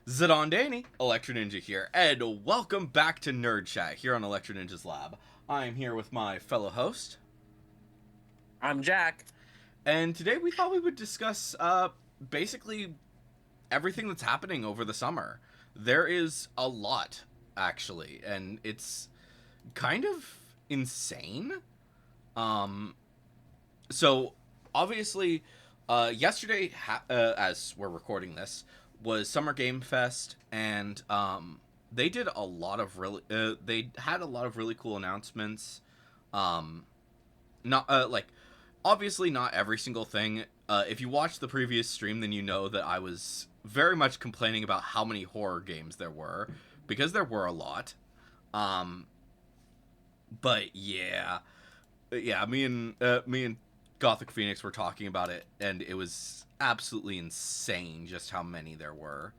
Zidon Daney, Electro Ninja here, and welcome back to Nerd Chat here on Electro Ninja's Lab. I'm here with my fellow host, I'm Jack. and today we thought we would discuss basically everything that's happening over the summer. There is a lot, actually, and it's kind of insane. Um, so obviously, yesterday, as we're recording this, was Summer Game Fest, and they did a lot of really, they had a lot of really cool announcements. Um, not like, obviously not every single thing. If you watched the previous stream, then you know that I was very much complaining about how many horror games there were, because there were a lot. Um, but yeah, me and Gothic Phoenix were talking about it, and it was absolutely insane just how many there were.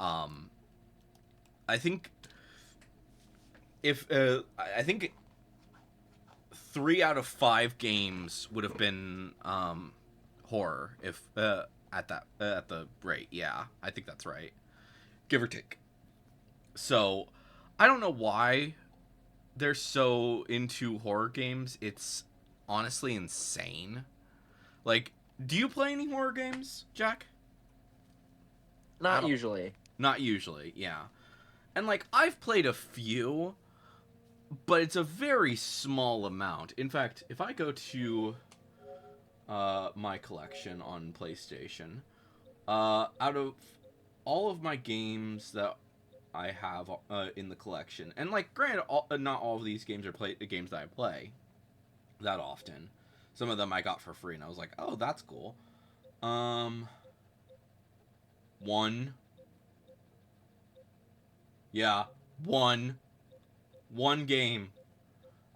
Um, I think if I think 3 out of 5 games would have been horror if at the rate. Yeah, I think that's right, give or take. So I don't know why they're so into horror games. It's honestly insane. Like, do you play any horror games, Jack? At Not all? usually. Not usually, yeah. And like I've played a few, but it's a very small amount. In fact, if I go to my collection on PlayStation, out of all of my games that I have in the collection, and like granted, not all of these games are games that I play that often. Some of them I got for free, and I was like, oh, that's cool. Um, one, yeah, one, one game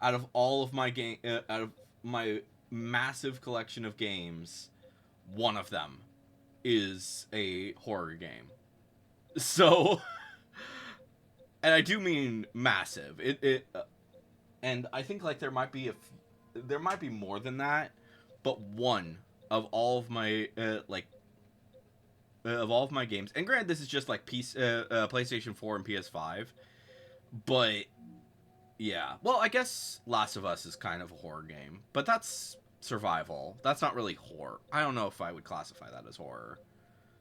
out of all of my out of my massive collection of games, one of them is a horror game. So, and I do mean massive. And I think like there might be more than that, but one of all of my of all of my games. And granted, this is just like PlayStation 4 and PS5, but yeah. Well, I guess Last of Us is kind of a horror game, but that's survival. That's not really horror. I don't know if I would classify that as horror.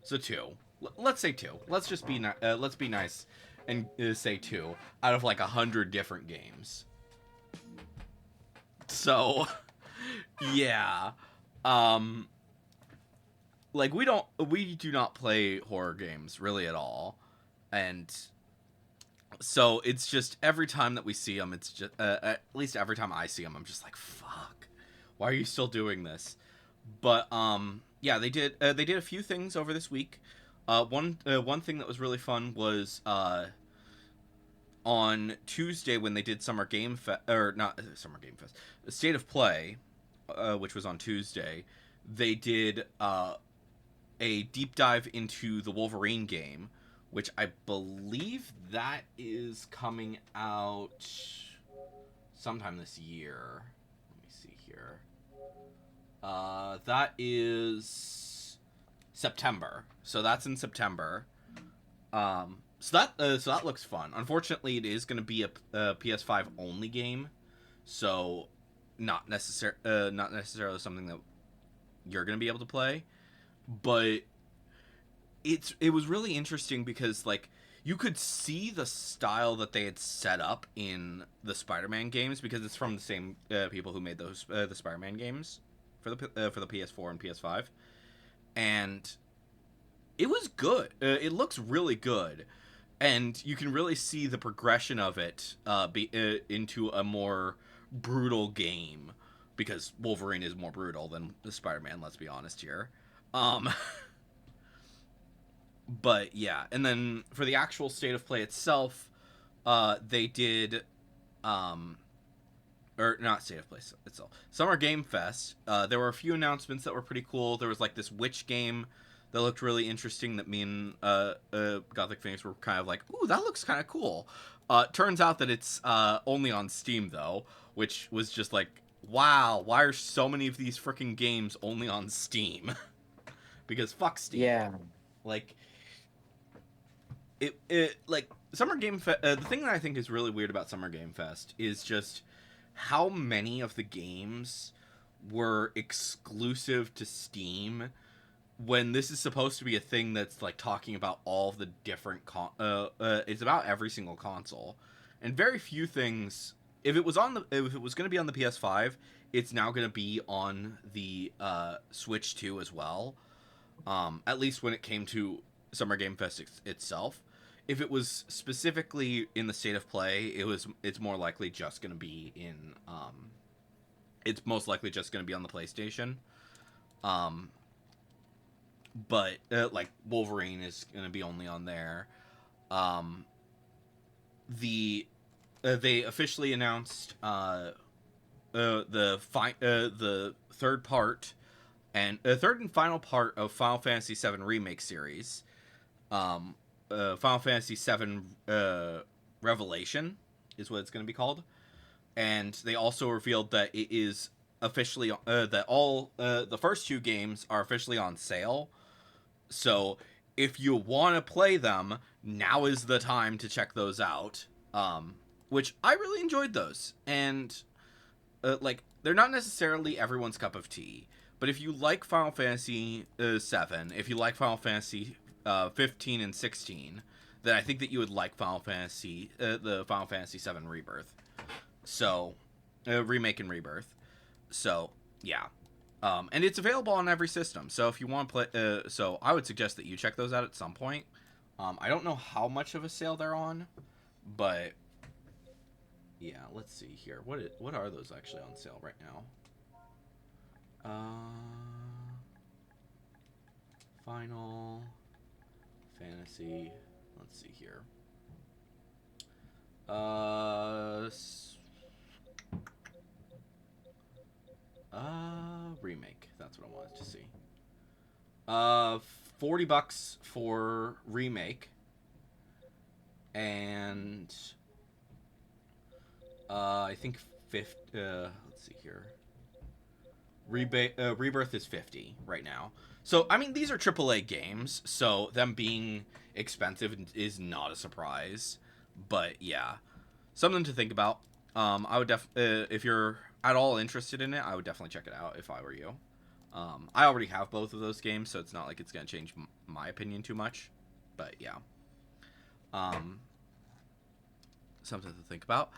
So two. Let's say two. Let's just be let's be nice and say two out of like 100 different games. So yeah, um, like we do not play horror games really at all, and so it's just every time that we see them, it's just at least every time I see them, I'm just like, fuck, why are you still doing this? But yeah, they did a few things over this week. One thing that was really fun was on Tuesday when they did Summer Game Fest, or not Summer Game Fest, State of Play, which was on Tuesday. They did a deep dive into the Wolverine game, which I believe that is coming out sometime this year. Let me see here. That is September. So that's in September. So that looks fun. Unfortunately, it is going to be a PS5 only game, so not necessarily something that you're going to be able to play. But it was really interesting because like you could see the style that they had set up in the Spider-Man games because it's from the same people who made those the Spider-Man games for the PS4 and PS5, and it was good. It looks really good, and you can really see the progression of it into a more brutal game because Wolverine is more brutal than Spider-Man. Let's be honest here. Um, but yeah, and then for the actual state of play itself, they did, um, or not state of play itself, Summer Game Fest. There were a few announcements that were pretty cool. There was like this witch game that looked really interesting that me and Gothic Phoenix were kind of like, ooh, that looks kind of cool. Turns out that it's only on Steam though, which was just like, wow, why are so many of these freaking games only on Steam? Because fuck Steam. Yeah. Like, it like the thing that I think is really weird about Summer Game Fest is just how many of the games were exclusive to Steam when this is supposed to be a thing that's like talking about all the different it's about every single console, and very few things. If it was going to be on the PS5, it's now going to be on the Switch 2 as well. At least when it came to Summer Game Fest itself. If it was specifically in the state of play, it's more likely just going to be in it's most likely just going to be on the PlayStation. Um, but like Wolverine is going to be only on there. Um, they officially announced the third part and third and final part of Final Fantasy VII Remake series. Final Fantasy VII Revelation is what it's going to be called, and they also revealed that it is officially that all the first two games are officially on sale. So if you want to play them, now is the time to check those out. Which I really enjoyed those, and like they're not necessarily everyone's cup of tea, but if you like Final Fantasy 7, if you like Final Fantasy 15 and 16, then I think that you would like the Final Fantasy 7 Rebirth. So, remake and Rebirth. So, yeah. And it's available on every system. So if you want to play, so I would suggest that you check those out at some point. I don't know how much of a sale they're on, but yeah, let's see here. What are those actually on sale right now? Final Fantasy. Let's see here. Remake. That's what I wanted to see. $40 for remake, and I think let's see here. Rebirth is 50 right now. So I mean, these are AAA games, so them being expensive is not a surprise. But yeah, something to think about. I would if you're at all interested in it, I would definitely check it out if I were you. I already have both of those games, so it's not like it's gonna change my opinion too much. But yeah, something to think about.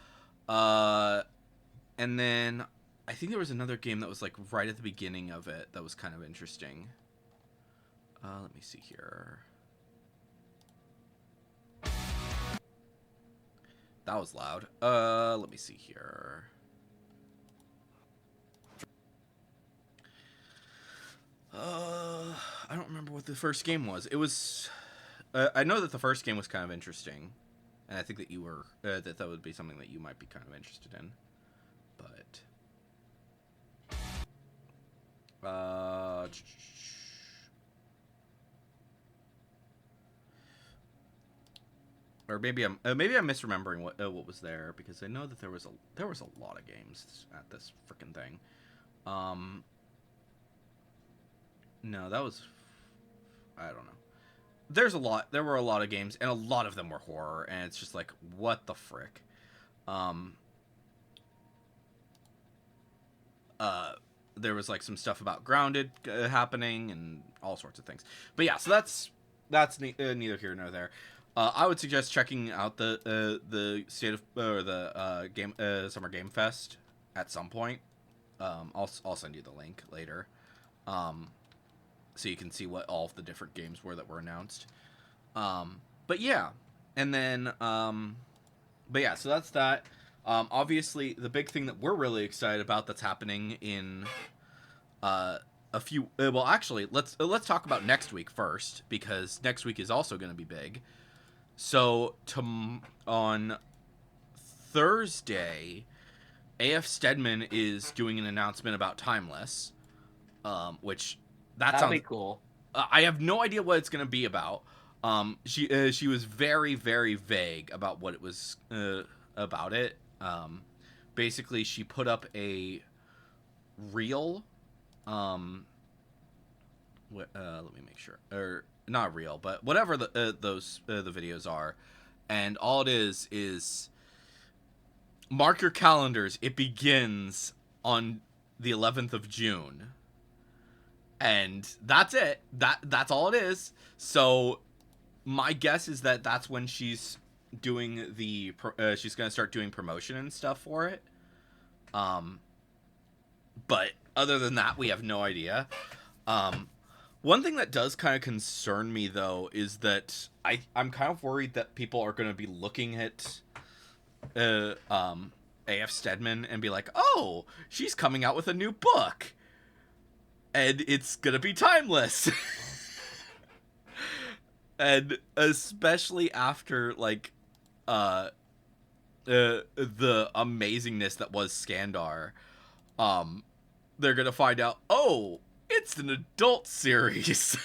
And then I think there was another game that was like right at the beginning of it that was kind of interesting. Let me see here. That was loud. Let me see here. I don't remember what the first game was. It was. I know that the first game was kind of interesting, and I think that you were that would be something that you might be kind of interested in. But or maybe I'm misremembering what was there, because I know that there was a lot of games at this freaking thing. No, that was, I don't know. There were a lot of games, and a lot of them were horror, and it's just like, what the frick. There was like some stuff about Grounded happening and all sorts of things. But yeah, so that's neither here nor there. I would suggest checking out the state of or the game Summer Game Fest at some point. I'll send you the link later, so you can see what all of the different games were that were announced. But yeah, and then but yeah, so that's that. Obviously, the big thing that we're really excited about that's happening in a few. Well, actually, let's talk about next week first, because next week is also going to be big. So on Thursday, AF Stedman is doing an announcement about Timeless, which That'd be cool. I have no idea what it's going to be about. She was very, very vague about what it was about it. Basically, she put up a reel. Let me make sure. Or not real, but whatever those the videos are, and all it is mark your calendars. It begins on the 11th of June, and that's it. That's all it is. So my guess is that that's when she's doing she's gonna start doing promotion and stuff for it. But other than that, we have no idea. One thing that does kind of concern me, though, is that I'm kind of worried that people are going to be looking at A.F. Stedman and be like, oh, she's coming out with a new book. And it's going to be timeless. And especially after, like, the amazingness that was Skandar, they're going to find out, oh, it's an adult series.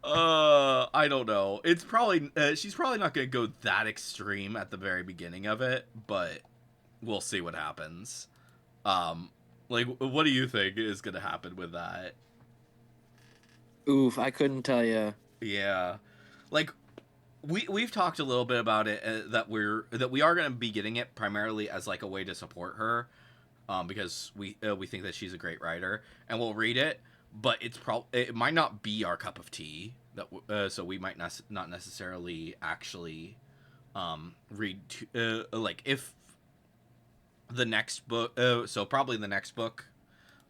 I don't know. It's probably she's probably not going to go that extreme at the very beginning of it, but we'll see what happens. Like, what do you think is going to happen with that? Oof, I couldn't tell you. Yeah, like we've talked a little bit about it that we are going to be getting it primarily as like a way to support her. Because we think that she's a great writer, and we'll read it, but it might not be our cup of tea. So we might not necessarily actually read like if the next book. So probably the next book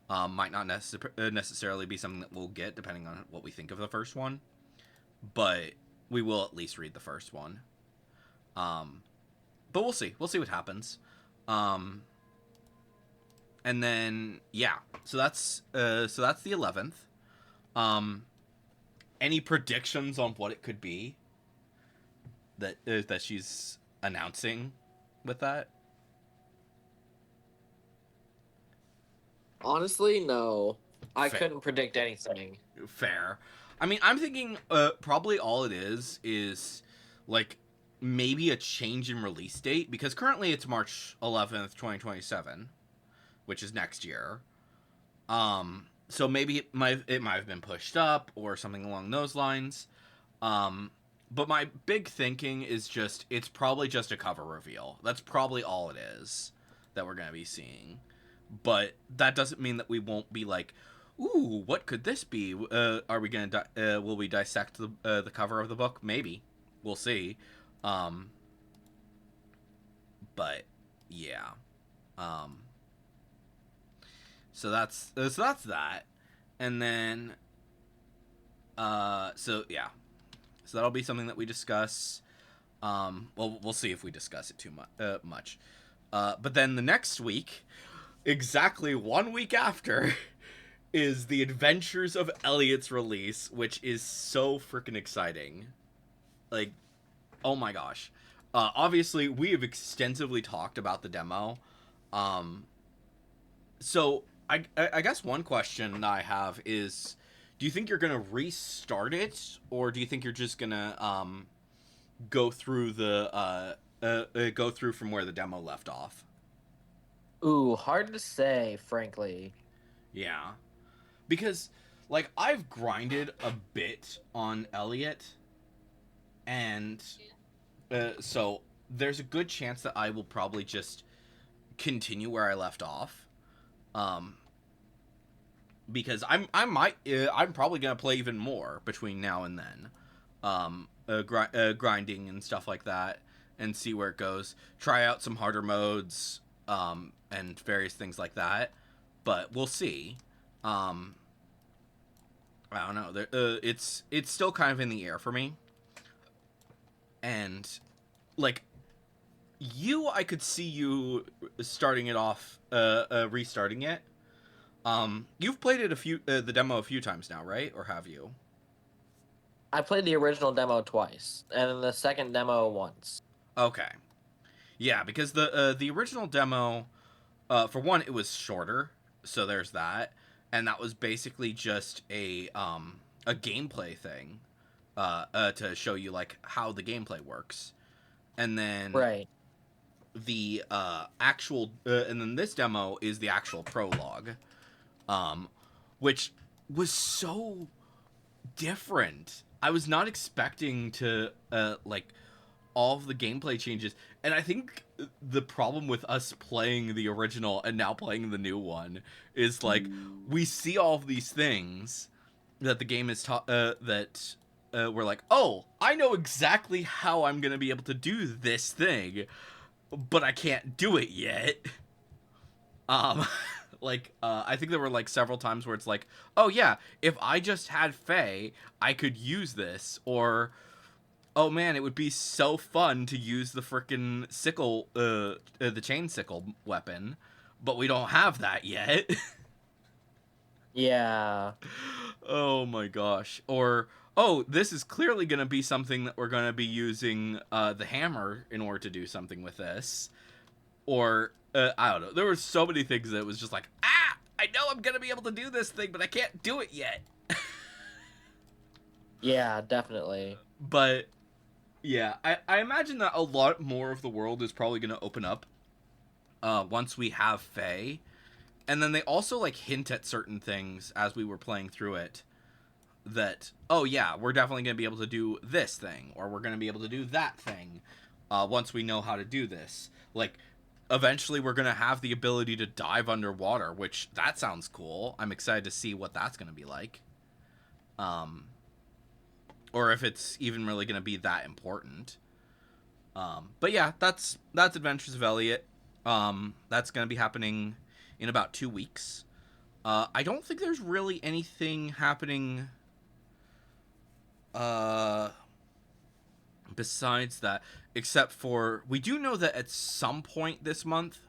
might not necessarily be something that we'll get, depending on what we think of the first one. But we will at least read the first one. But we'll see. We'll see what happens. And then yeah, so that's the 11th. Any predictions on what it could be that she's announcing with that? Honestly, no. I Fair. couldn't predict anything. Fair. I mean, I'm thinking probably all it is like maybe a change in release date, because currently it's March 11th, 2027. Which is next year. So maybe it might have been pushed up or something along those lines. But my big thinking is just it's probably just a cover reveal. That's probably all it is that we're gonna be seeing. But that doesn't mean that we won't be like, ooh, what could this be? Are we gonna will we dissect the cover of the book? Maybe. We'll see. But yeah. So that's that, and then, so yeah, so that'll be something that we discuss. Well, we'll see if we discuss it too much. But then the next week, exactly 1 week after, is the Adventures of Elliot's release, which is so freaking exciting. Like, oh my gosh. Obviously, we have extensively talked about the demo. So I guess one question I have is, do you think you're gonna restart it, or do you think you're just gonna go through go through from where the demo left off? Ooh, hard to say, frankly. Yeah, because like I've grinded a bit on Elliot, and so there's a good chance that I will probably just continue where I left off. Because I'm probably gonna play even more between now and then, grinding and stuff like that, and see where it goes. Try out some harder modes, and various things like that. But we'll see. I don't know. It's still kind of in the air for me. And like I could see you starting it off, restarting it. You've played it the demo a few times now, right? Or have you? I played the original demo twice, and then the second demo once. Okay. Yeah, because the original demo, for one, it was shorter, so there's that, and that was basically just a gameplay thing, to show you like how the gameplay works, and then Right. the actual, and then this demo is the actual prologue. Which was so different. I was not expecting to like all of the gameplay changes, and I think the problem with us playing the original and now playing the new one is like we see all of these things that the game is that we're like, oh, I know exactly how I'm gonna be able to do this thing, but I can't do it yet. Um, I think there were like several times where it's like, oh yeah, if I just had Faye, I could use this, or oh man, it would be so fun to use the frickin' sickle, the chain sickle weapon, but we don't have that yet. Yeah. Oh my gosh. Or, oh, this is clearly going to be something that we're going to be using the hammer in order to do something with this. Or, I don't know. There were so many things that was just like, ah, I know I'm going to be able to do this thing, but I can't do it yet. Yeah, definitely. But, yeah, I imagine that a lot more of the world is probably going to open up once we have Faye. And then they also, like, hint at certain things as we were playing through it that, oh yeah, we're definitely going to be able to do this thing, or we're going to be able to do that thing once we know how to do this. Like, eventually we're going to have the ability to dive underwater, which that sounds cool. I'm excited to see what that's going to be like. Or if it's even really going to be that important. But yeah, that's Adventures of Elliot. That's going to be happening in about 2 weeks. I don't think there's really anything happening besides that, except for we do know that at some point this month,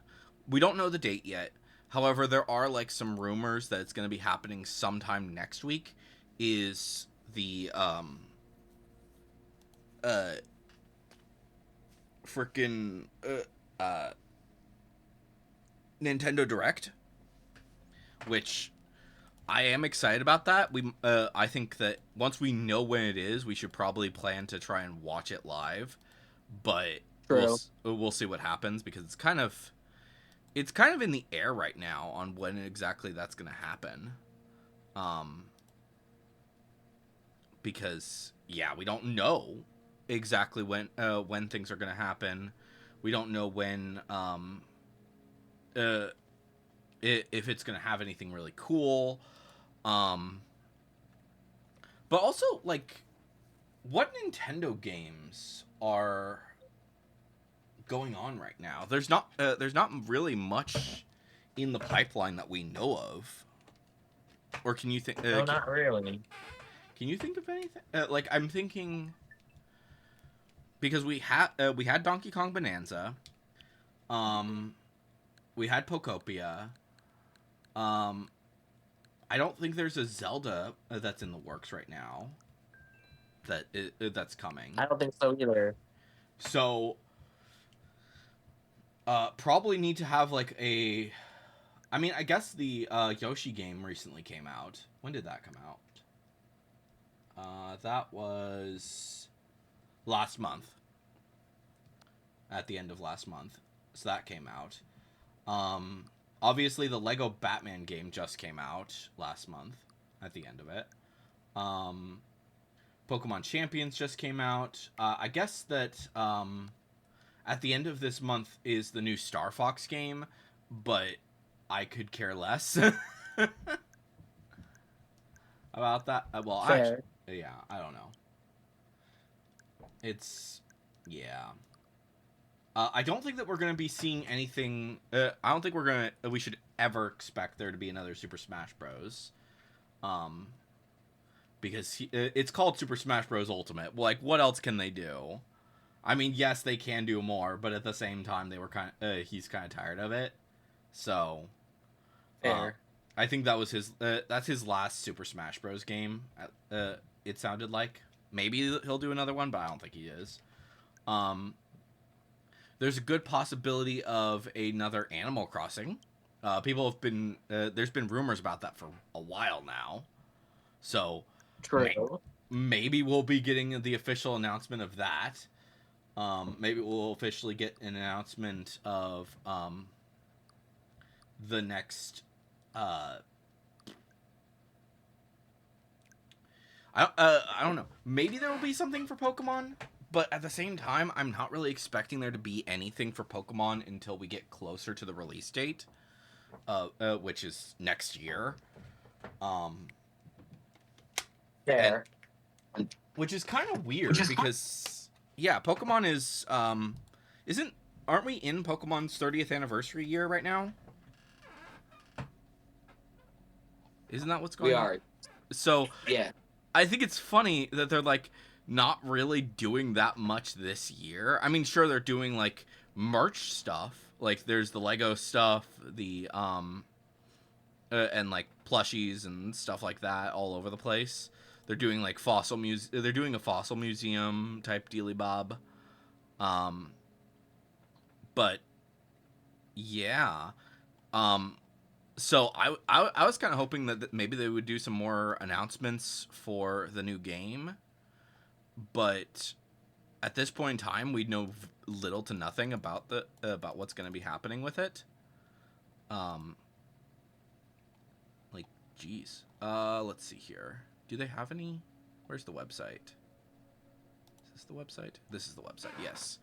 we don't know the date yet. However, there are like some rumors that it's going to be happening sometime next week. Is the uh freaking Nintendo Direct, which I am excited about that. I think that once we know when it is, we should probably plan to try and watch it live. But True. we'll see what happens because it's kind of in the air right now on when exactly that's going to happen. Um, because yeah, we don't know exactly when things are going to happen. We don't know when uh if it's going to have anything really cool. Um, but also like what Nintendo games are going on right now? There's not really much in the pipeline that we know of. Or can you think? No, not really. Can you think of anything? Like I'm thinking because we had Donkey Kong Bonanza, um, we had Pokopia. Um, I don't think there's a Zelda that's in the works right now that's coming. I don't think so either. So probably need to have like a. I mean, I guess the Yoshi game recently came out. When did that come out? That was last month. At the end of last month, so that came out. Obviously, the Lego Batman game just came out last month. At the end of it, Pokemon Champions just came out. I guess that at the end of this month is the new Star Fox game, but I could care less about that. Well, Fair. actually, yeah, I don't know. It's yeah. I don't think that we're going to be seeing anything. I don't think we should ever expect there to be another Super Smash Bros. Um, because it's called Super Smash Bros. Ultimate. Like, what else can they do? I mean, yes, they can do more, but at the same time, he's kind of tired of it. So, uh, Fair. I think that was that's his last Super Smash Bros. Game. It sounded like maybe he'll do another one, but I don't think he is. Um, there's a good possibility of another Animal Crossing. People have been there's been rumors about that for a while now, so True. maybe we'll be getting the official announcement of that. Maybe we'll officially get an announcement of the next I don't know. Maybe there will be something for Pokemon, but at the same time, I'm not really expecting there to be anything for Pokemon until we get closer to the release date, which is next year. Um, and Fair. which is kind of weird because yeah, Pokemon is isn't aren't we in Pokemon's 30th anniversary year right now? Isn't that what's We going on? are. So Yeah. I think it's funny that they're like not really doing that much this year. I mean, sure they're doing like merch stuff. Like there's the Lego stuff, the and like plushies and stuff like that all over the place. They're doing like they're doing a fossil museum type dealy bob. Um but yeah. Um so I was kind of hoping that maybe they would do some more announcements for the new game, but at this point in time, we know little to nothing about about what's going to be happening with it. Um, like, geez. Let's see here. Do they have any? Where's the website? Is this the website? This is the website. Yes.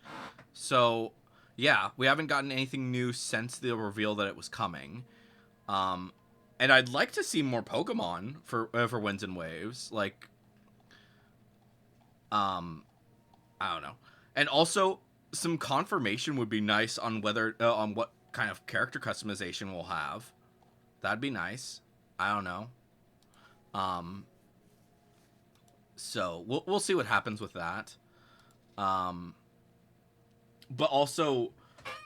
So, yeah, we haven't gotten anything new since the reveal that it was coming. Um, and I'd like to see more Pokemon for Winds and Waves. Like, I don't know. And also, some confirmation would be nice on whether on what kind of character customization we'll have. That'd be nice. I don't know. Um, so we'll see what happens with that. Um, but also,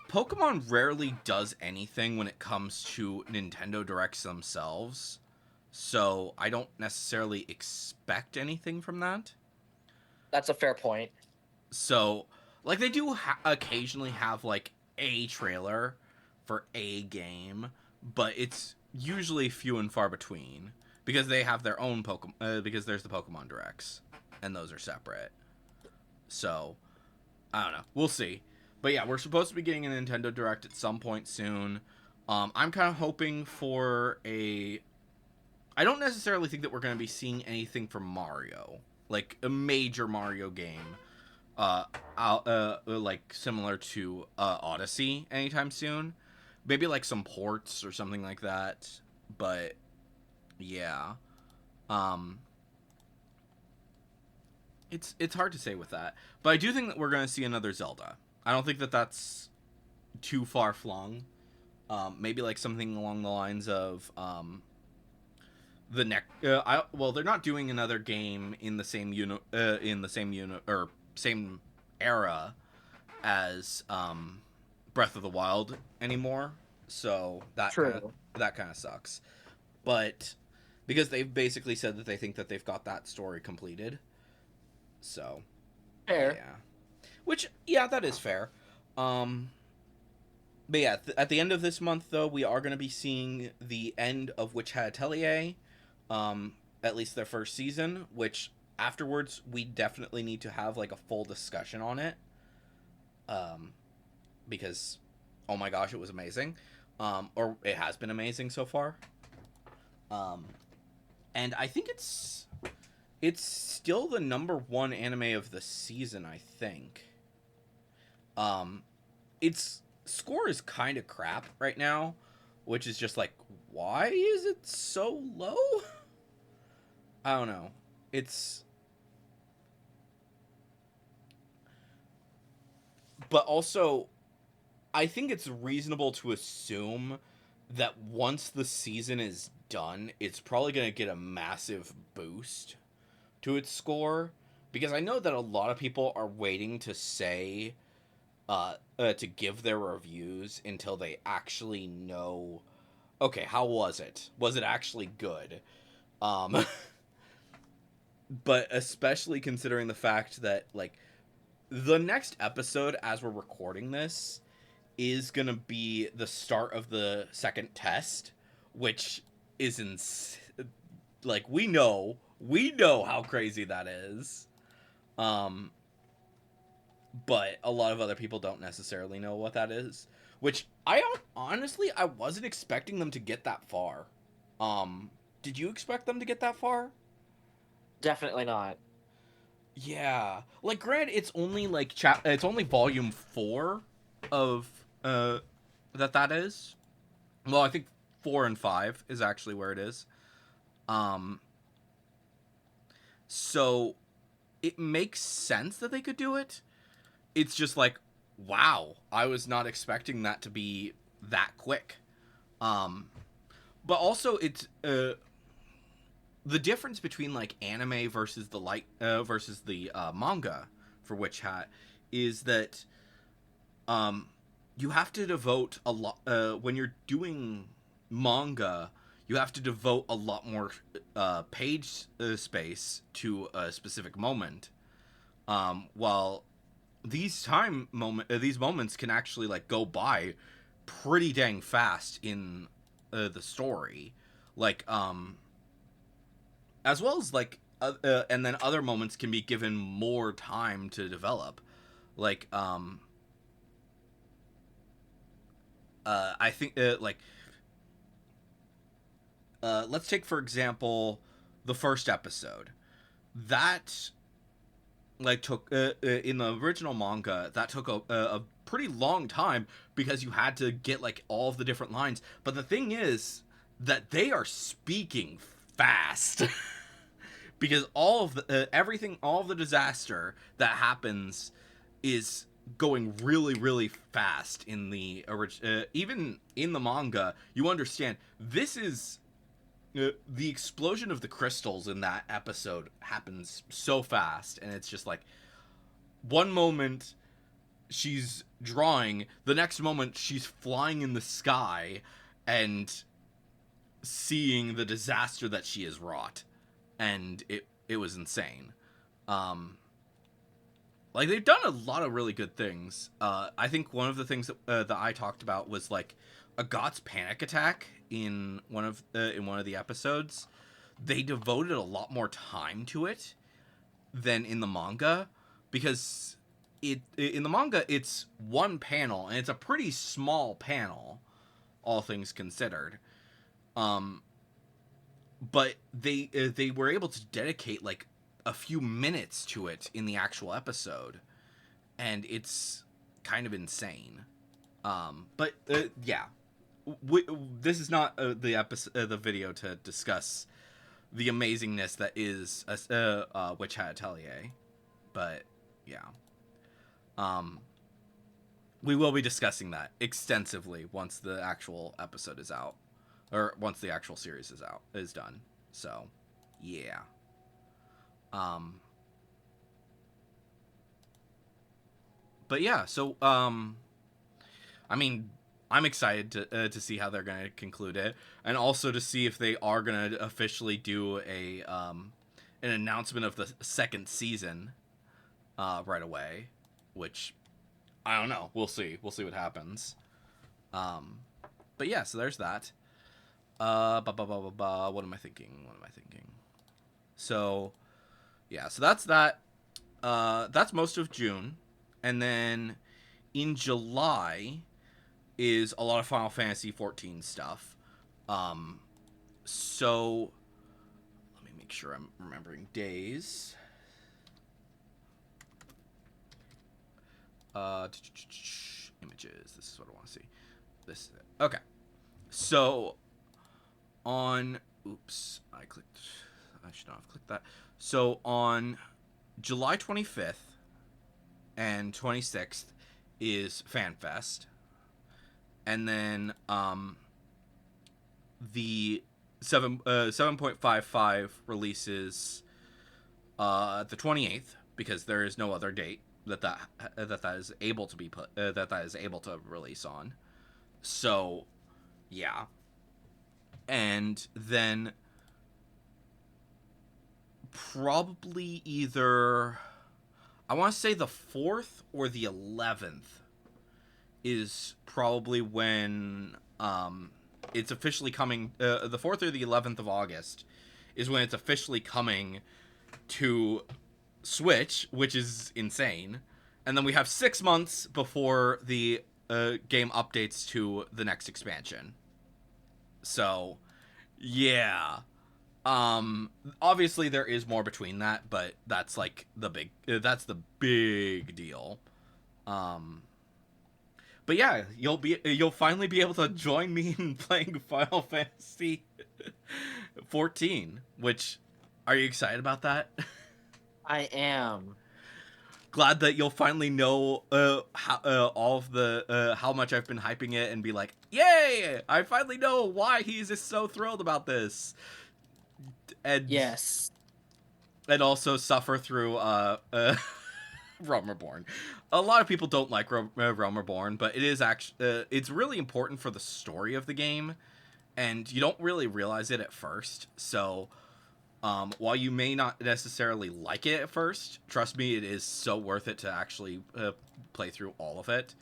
Pokemon rarely does anything when it comes to Nintendo Directs themselves. So I don't necessarily expect anything from that. That's a fair point. So, like, they do occasionally have like a trailer for a game, but it's usually few and far between because they have their own Pokemon. Because there's the Pokemon Directs, and those are separate. So, I don't know. We'll see. But yeah, we're supposed to be getting a Nintendo Direct at some point soon. I'm kind of hoping for a. I don't necessarily think that we're going to be seeing anything from Mario, like a major Mario game like similar to Odyssey anytime soon. Maybe like some ports or something like that. But yeah, um, it's hard to say with that. But I do think that we're gonna see another Zelda. I don't think that that's too far flung. Maybe like something along the lines of the next. Well, they're not doing another game in the same or same era as Breath of the Wild anymore. So True. that kind of sucks. But because they've basically said that they think that they've got that story completed. So Fair. yeah, which yeah, that is fair. Um, but yeah, at the end of this month though, we are going to be seeing the end of Witch Hat Atelier. Um, at least their first season, which afterwards we definitely need to have like a full discussion on it. Um, because oh my gosh, it was amazing. Or it has been amazing so far. Um, and I think it's still the number one anime of the season. I think. Its score is kind of crap right now, which is just like, why is it so low? I don't know. It's but also I think it's reasonable to assume that once the season is done, it's probably going to get a massive boost to its score because I know that a lot of people are waiting to say to give their reviews until they actually know okay, how was it? Was it actually good? Um but especially considering the fact that like the next episode as we're recording this is gonna be the start of the second test, which is like we know how crazy that is. Um, but a lot of other people don't necessarily know what that is. Which honestly I wasn't expecting them to get that far. Did you expect them to get that far? Definitely not. Yeah, like granted, it's only like it's only volume 4 of that is. Well, I think 4 and 5 is actually where it is. Um, so it makes sense that they could do it. It's just like, wow, I was not expecting that to be that quick. Um, but also it's the difference between like anime versus the manga for Witch Hat is that um you have to devote a lot when you're doing manga, you have to devote a lot more page space to a specific moment, while these moments can actually like go by pretty dang fast in the story, like as well as like and then other moments can be given more time to develop, like I think like let's take for example the first episode that like took in the original manga that took a pretty long time because you had to get like all of the different lines, but the thing is that they are speaking fast because all of the everything, all of the disaster that happens is going really really fast in the even in the manga. You understand this is the explosion of the crystals in that episode happens so fast, and it's just like one moment she's drawing, the next moment she's flying in the sky and seeing the disaster that she has wrought, and it was insane. um like they've done a lot of really good things. I think one of the things that I talked about was like a God's panic attack in one of the episodes. They devoted a lot more time to it than in the manga, because it in the manga it's one panel and it's a pretty small panel, all things considered. Um, but they were able to dedicate like a few minutes to it in the actual episode, and it's kind of insane. But yeah, this is not the episode, the video to discuss the amazingness that is Witch Hat Atelier. But yeah, um, we will be discussing that extensively once the actual episode is out, or once the actual series is done. So, yeah. Um, but yeah, so I mean, I'm excited to see how they're going to conclude it, and also to see if they are going to officially do a an announcement of the second season right away, which I don't know. We'll see. We'll see what happens. Um, but yeah, so there's that. What am I thinking? What am I thinking? So yeah, so that's that. That's most of June, and then in July is a lot of Final Fantasy 14 stuff. Um, so let me make sure I'm remembering days. Images. This is what I want to see. This is it. Okay. So on, oops, I clicked. I should not have clicked that. So on July 25th and 26th is FanFest, and then the 7.55 releases the 28th, because there is no other date that is able to be put that is able to release on. So yeah, and then probably either I want to say the 4th or the 11th is probably when it's officially coming. The 4th or the 11th of August is when it's officially coming to Switch, which is insane. And then we have 6 months before the game updates to the next expansion. So, yeah. Obviously there is more between that, but that's like that's the big deal. Um, but yeah, you'll finally be able to join me in playing Final Fantasy 14. Which, are you excited about that? I am. Glad that you'll finally know how all of the how much I've been hyping it and be like, yay! I finally know why he's just so thrilled about this, and Yes. also suffer through Realm Reborn. A lot of people don't like Realm Reborn, but it is actually it's really important for the story of the game, and you don't really realize it at first. So, while you may not necessarily like it at first, trust me, it is so worth it to actually play through all of it,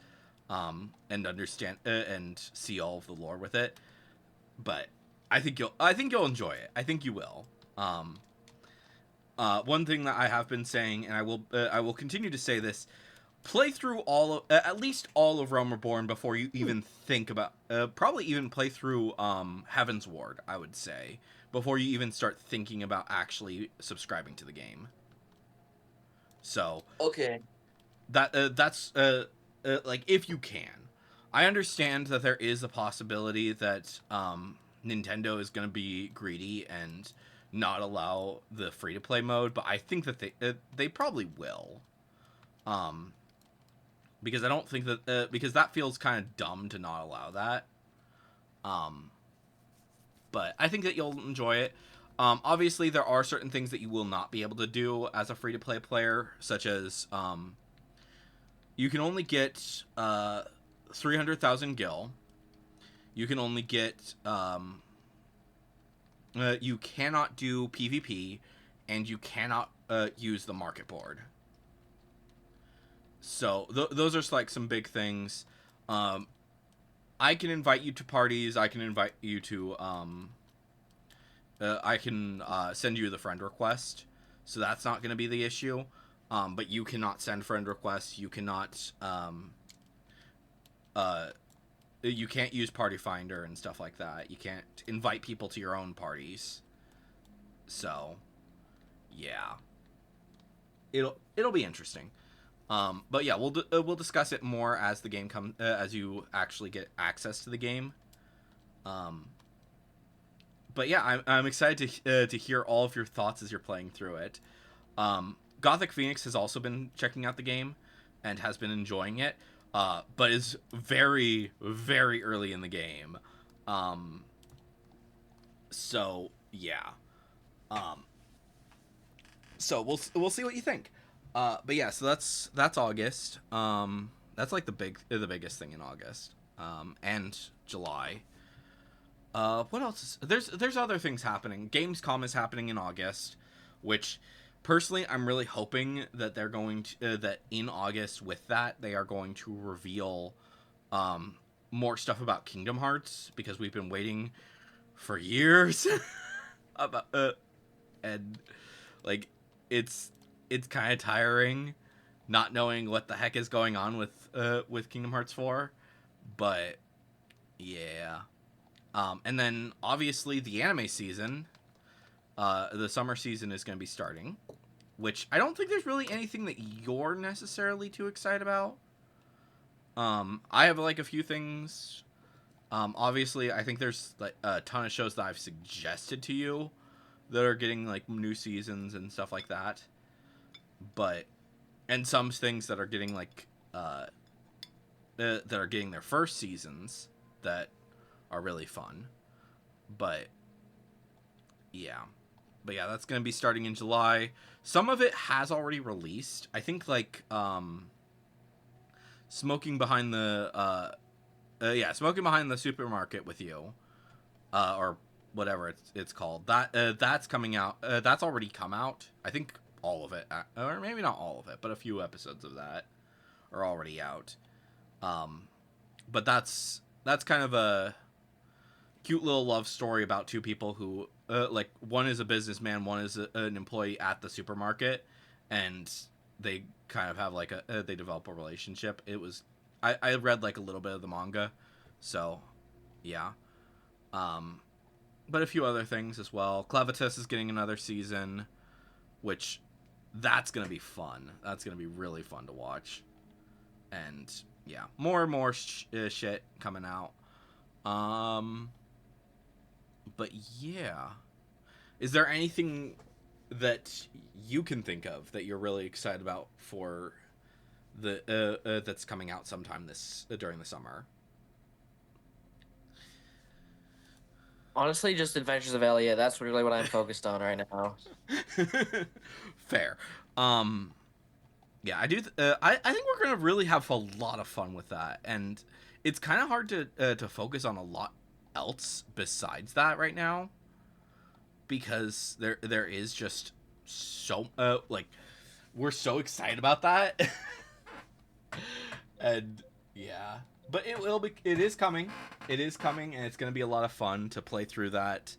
and understand and see all of the lore with it. But I think you'll enjoy it. I think you will. One thing that I have been saying, and I will continue to say this: play through all of, at least all of Realm Reborn before you even think about. Probably even play through Heaven's Ward. I would say before you even start thinking about actually subscribing to the game. So Okay. that's like, if you can. I understand that there is a possibility that Nintendo is going to be greedy and not allow the free to play mode, but I think that they probably will. Um, because I don't think that because that feels kind of dumb to not allow that. Um, but I think that you'll enjoy it. Obviously, there are certain things that you will not be able to do as a free to play player, such as you can only get 300,000 gil. You can only get you cannot do PvP, and you cannot use the market board. So those are like some big things. I can invite you to parties. I can invite you to I can send you the friend request, so that's not going to be the issue. But you cannot send friend requests. You cannot uh, you can't use Party Finder and stuff like that. You can't invite people to your own parties. So, yeah, it'll be interesting. But yeah, we'll discuss it more as the game as you actually get access to the game. Um, but yeah, I'm excited to hear all of your thoughts as you're playing through it. Gothic Phoenix has also been checking out the game and has been enjoying it, but is very, very early in the game. Um, so yeah, um, so we'll see what you think. But yeah, so that's August. That's like the biggest thing in August. And July. What else there's other things happening. Gamescom is happening in August, which personally I'm really hoping that they're going to that in August with that they are going to reveal more stuff about Kingdom Hearts, because we've been waiting for years about and like it's kind of tiring not knowing what the heck is going on with Kingdom Hearts 4, but yeah. And then obviously the anime season, the summer season is going to be starting, which I don't think there's really anything that you're necessarily too excited about. I have like a few things. Obviously, I think there's like a ton of shows that I've suggested to you that are getting like new seasons and stuff like that. But and some things that are getting like that are getting their first seasons that are really fun. But yeah. But yeah, that's going to be starting in July. Some of it has already released. I think like Smoking Behind the Smoking Behind the Supermarket with You, or whatever it's called. That's coming out. That's already come out. I think all of it, or maybe not all of it, but a few episodes of that are already out. Um, but that's kind of a cute little love story about two people who like one is a businessman, one is an employee at the supermarket, and they kind of have like they develop a relationship. I read like a little bit of the manga, so yeah. Um, but a few other things as well. Clevitus is getting another season, which that's gonna be fun. That's gonna be really fun to watch. And yeah, more and more shit coming out. Um, but yeah, is there anything that you can think of that you're really excited about for the that's coming out sometime this during the summer? Honestly, just Adventures of Elliot. That's really what I'm focused on right now. Fair. Um, yeah, I do. I think we're gonna really have a lot of fun with that, and it's kind of hard to focus on a lot else besides that right now, because there is just so like we're so excited about that. And yeah, but it is coming. It is coming, and it's gonna be a lot of fun to play through that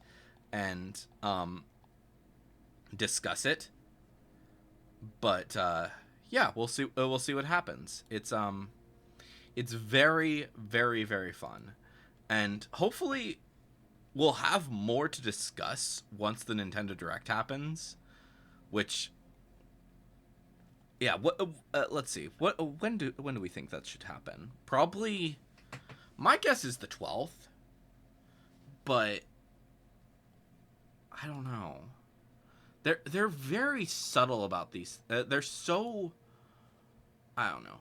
and discuss it. But yeah, we'll see what happens. It's very very very fun, and hopefully we'll have more to discuss once the Nintendo Direct happens. Which yeah, what let's see. When do we think that should happen? Probably my guess is the 12th, but I don't know. They're very subtle about these. They're so I don't know.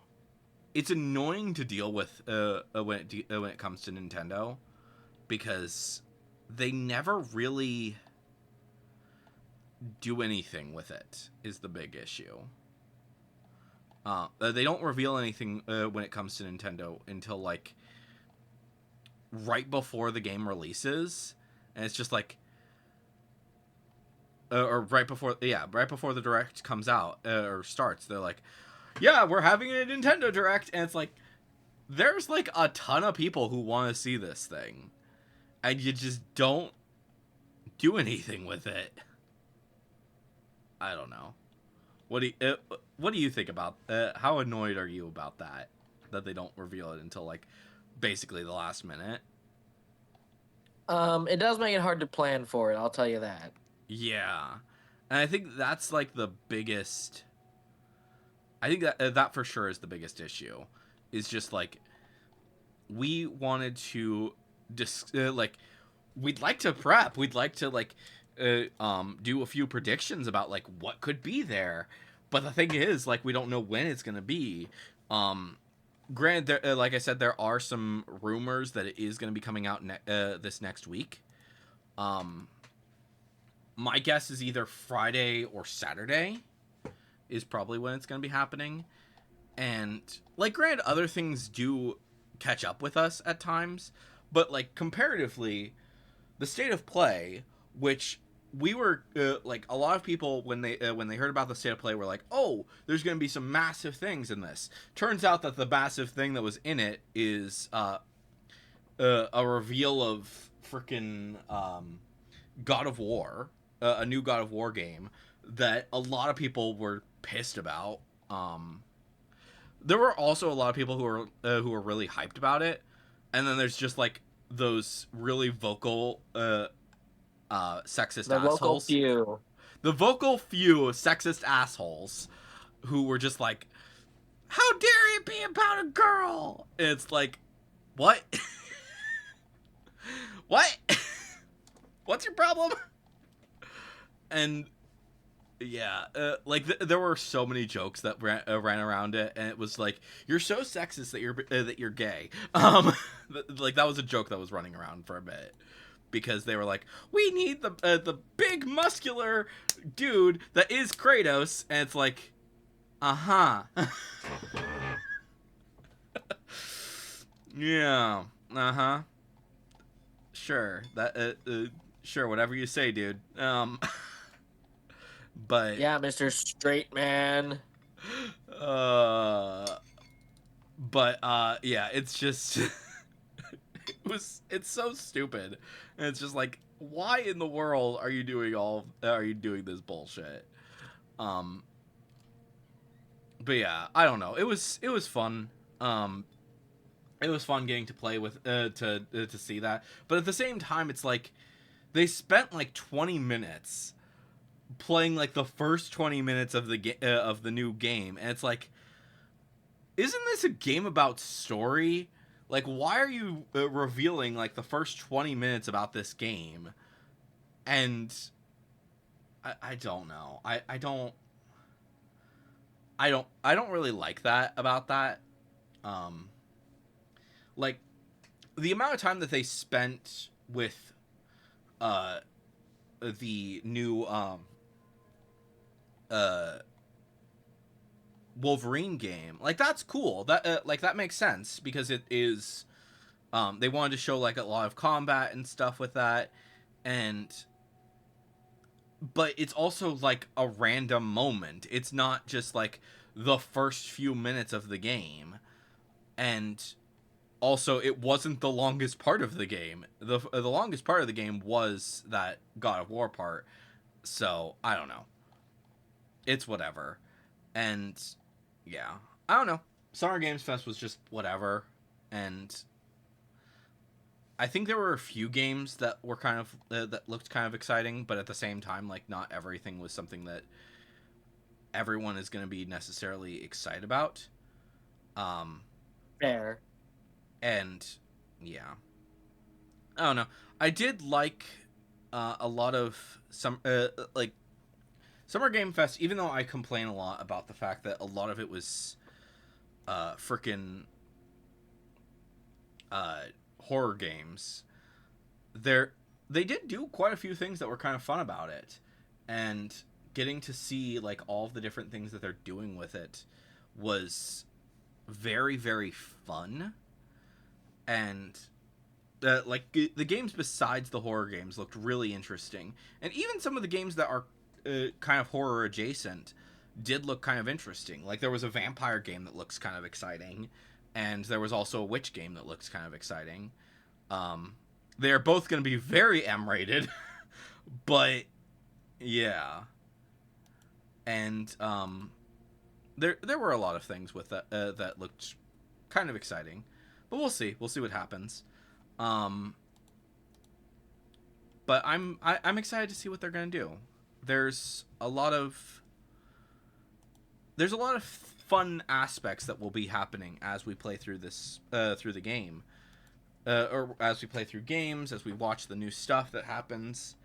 It's annoying to deal with when it comes to Nintendo, because they never really do anything with it. Is the big issue. They don't reveal anything when it comes to Nintendo until like right before the game releases, and it's just like, or right before the Direct comes out or starts. They're like, yeah, we're having a Nintendo Direct, and it's like there's like a ton of people who want to see this thing, and you just don't do anything with it. I don't know. What do you think about? How annoyed are you about that they don't reveal it until like basically the last minute? It does make it hard to plan for it. I'll tell you that. Yeah, and I think that's like the biggest. I think that for sure is the biggest issue. Is just like we wanted to like we'd like to prep. We'd like to like do a few predictions about like what could be there, but the thing is like we don't know when it's gonna be. Granted, like I said, there are some rumors that it is gonna be coming out this next week. Um, my guess is either Friday or Saturday is probably when it's gonna be happening. And like, granted, other things do catch up with us at times, but like comparatively, the State of Play, which we were like a lot of people when they heard about the State of Play were like, oh, there's going to be some massive things in this. Turns out that the massive thing that was in it is a reveal of freaking God of War, a new God of War game that a lot of people were pissed about. There were also a lot of people who were really hyped about it, and then there's just like those really vocal sexist The local assholes. few. The vocal few sexist assholes who were just like, "How dare it be about a girl?" And it's like, what? What? What's your problem? And yeah, like there were so many jokes that ran around it, and it was like, "You're so sexist that you're gay." Like that was a joke that was running around for a bit, because they were like, "We need the big muscular dude that is Kratos," and it's like, uh huh, yeah, uh huh, sure, sure, whatever you say, dude. But Yeah, Mr. Straight Man. uh yeah, it's just it's so stupid, and it's just like, why in the world are you doing this bullshit? um but yeah, I don't know, it was fun. It was fun getting to play with to see that, but at the same time it's like they spent like 20 minutes playing like the first 20 minutes of the new game, and it's like, isn't this a game about story? Like, why are you revealing like the first 20 minutes about this game? And I don't know. I don't really like that about that. Um, like the amount of time that they spent with uh the new uh Wolverine game, like that's cool. That like that makes sense because it is they wanted to show like a lot of combat and stuff with that, and but it's also like a random moment. It's not just like the first few minutes of the game. And also it wasn't the longest part of the game. The longest part of the game was that God of War part. So, I don't know. It's whatever. And yeah, I don't know. Summer Games Fest was just whatever, and I think there were a few games that were kind of that looked kind of exciting, but at the same time, like not everything was something that everyone is going to be necessarily excited about. Um, Fair. and yeah, I don't know. I did like a lot of some like Summer Game Fest, even though I complain a lot about the fact that a lot of it was freaking horror games. They did do quite a few things that were kind of fun about it, and getting to see like all of the different things that they're doing with it was very very fun. And like the games besides the horror games looked really interesting, and even some of the games that are kind of horror adjacent did look kind of interesting. Like there was a vampire game that looks kind of exciting, and there was also a witch game that looks kind of exciting. They are both going to be very M-rated, but yeah. And there were a lot of things with that that looked kind of exciting, but we'll see. We'll see what happens. But I'm excited to see what they're going to do. There's a lot of fun aspects that will be happening as we play through this through the game, or as we play through games, as we watch the new stuff that happens,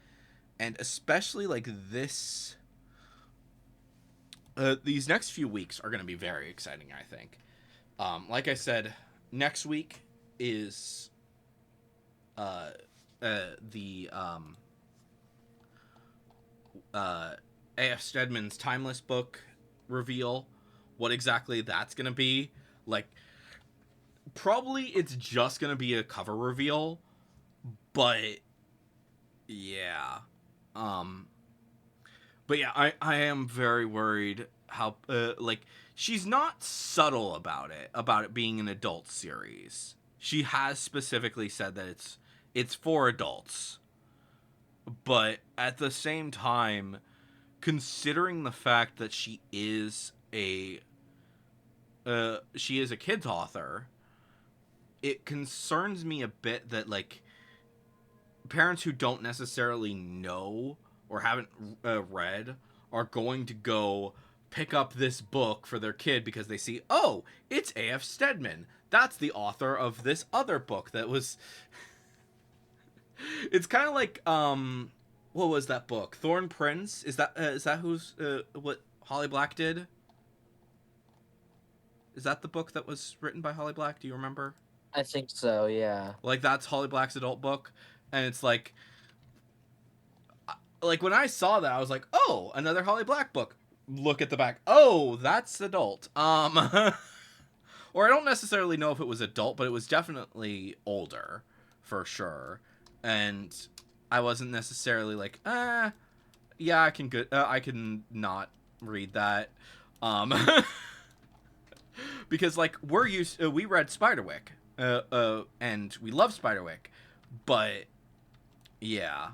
and especially like this. These next few weeks are going to be very exciting, I think. Like I said, next week is the A.F. Stedman's Timeless book reveal. What exactly that's going to be. Like, probably it's just going to be a cover reveal, but yeah. But yeah, I am very worried how like she's not subtle about it being an adult series. She has specifically said that it's for adults. But at the same time, considering the fact that she is a kids author, it concerns me a bit that like parents who don't necessarily know or haven't read are going to go pick up this book for their kid because they see, oh, it's A.F. Stedman. That's the author of this other book that was. It's kind of like what was that book? Thorn Prince. Is that who's what Holly Black did? Is that the book that was written by Holly Black? Do you remember? I think so, yeah. Like that's Holly Black's adult book, and it's like when I saw that, I was like, oh, another Holly Black book. Look at the back. Oh, that's adult. Or I don't necessarily know if it was adult, but it was definitely older, for sure. And I wasn't necessarily like, yeah, I can not read that, because like we read Spiderwick, and we love Spiderwick, but yeah,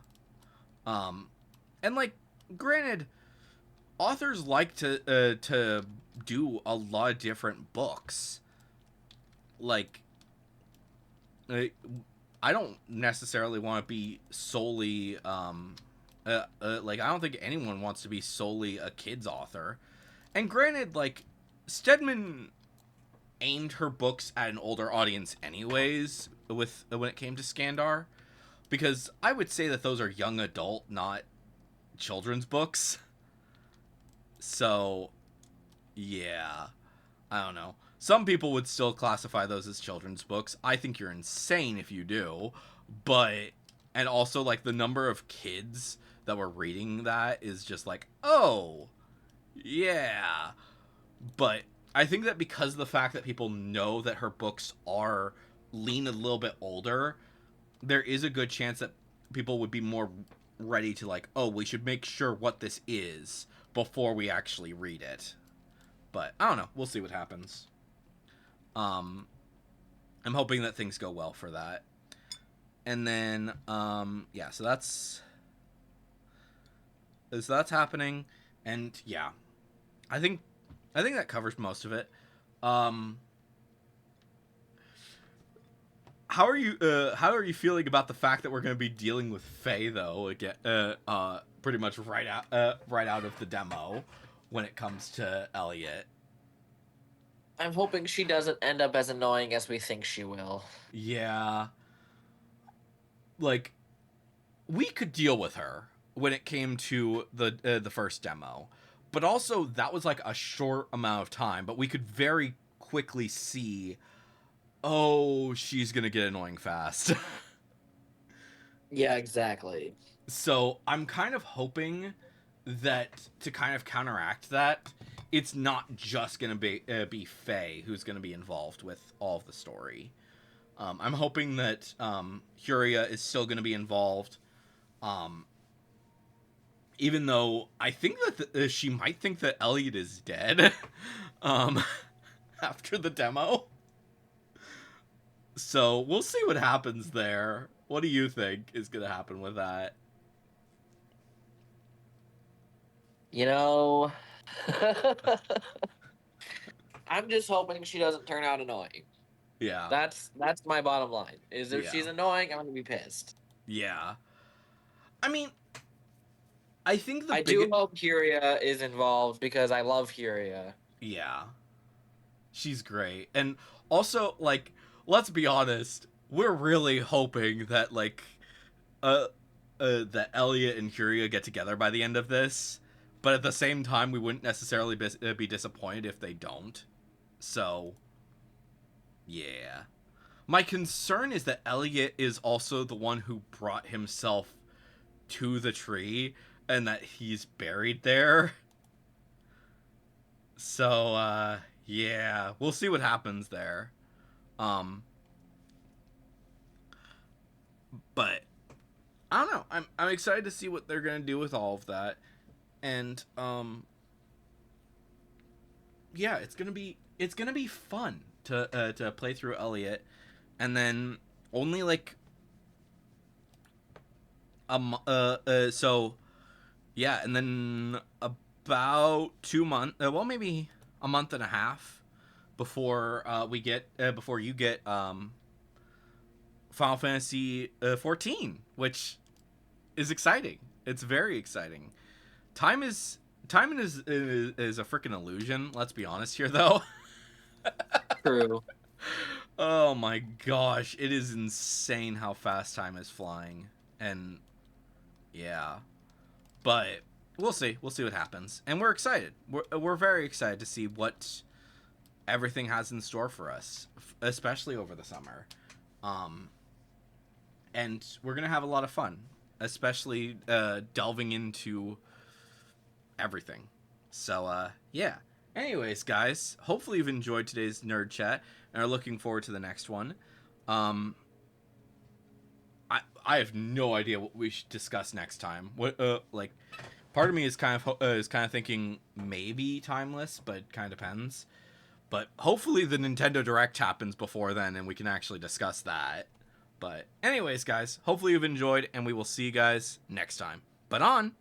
and like, granted, authors like to do a lot of different books. Like, I don't necessarily want to be solely like I don't think anyone wants to be solely a kids author. And granted, like Stedman aimed her books at an older audience anyways with when it came to Skandar, because I would say that those are young adult, not children's books. So, yeah. I don't know. Some people would still classify those as children's books. I think you're insane if you do. But, and also, like, the number of kids that were reading that is just like, oh, yeah. But I think that because of the fact that people know that her books are lean a little bit older, there is a good chance that people would be more ready to, like, oh, we should make sure what this is before we actually read it. But I don't know. We'll see what happens. I'm hoping that things go well for that. And then, yeah, so that's happening. And yeah, I think that covers most of it. How are you feeling about the fact that we're going to be dealing with Faye though again, pretty much right out of the demo when it comes to Elliot? I'm hoping she doesn't end up as annoying as we think she will. Yeah. Like, we could deal with her when it came to the first demo, but also that was like a short amount of time, but we could very quickly see, oh, she's gonna get annoying fast. Yeah, exactly. So I'm kind of hoping that to kind of counteract that, it's not just gonna be Faye who's gonna be involved with all of the story. I'm hoping that Huria is still gonna be involved. Even though I think that she might think that Elliot is dead after the demo. So we'll see what happens there. What do you think is going to happen with that? You know, I'm just hoping she doesn't turn out annoying. Yeah. That's my bottom line. Is if Yeah. she's annoying, I'm gonna be pissed. Yeah. I mean, I think I do hope Huria is involved because I love Huria. Yeah. She's great. And also, like, let's be honest, we're really hoping that, like, that Elliot and Huria get together by the end of this. But at the same time, we wouldn't necessarily be disappointed if they don't. So, yeah. My concern is that Elliot is also the one who brought himself to the tree and that he's buried there. So, yeah, we'll see what happens there. But I don't know. I'm excited to see what they're gonna do with all of that, and yeah, it's gonna be fun to play through Elliot, and then only like so yeah, and then about 2 months, well, maybe a month and a half before before you get Final Fantasy 14, which is exciting. It's very exciting. Time is a freaking illusion. Let's be honest here, though. True. Oh my gosh, it is insane how fast time is flying, and yeah, but we'll see. We'll see what happens, and we're excited. We're very excited to see what everything has in store for us, especially over the summer. And we're gonna have a lot of fun, especially delving into everything. So yeah. Anyways, guys, hopefully you've enjoyed today's nerd chat and are looking forward to the next one. I have no idea what we should discuss next time. What like, part of me is kind of thinking maybe Timeless, but kind of depends. But hopefully the Nintendo Direct happens before then, and we can actually discuss that. But anyways, guys, hopefully you've enjoyed, and we will see you guys next time. But on!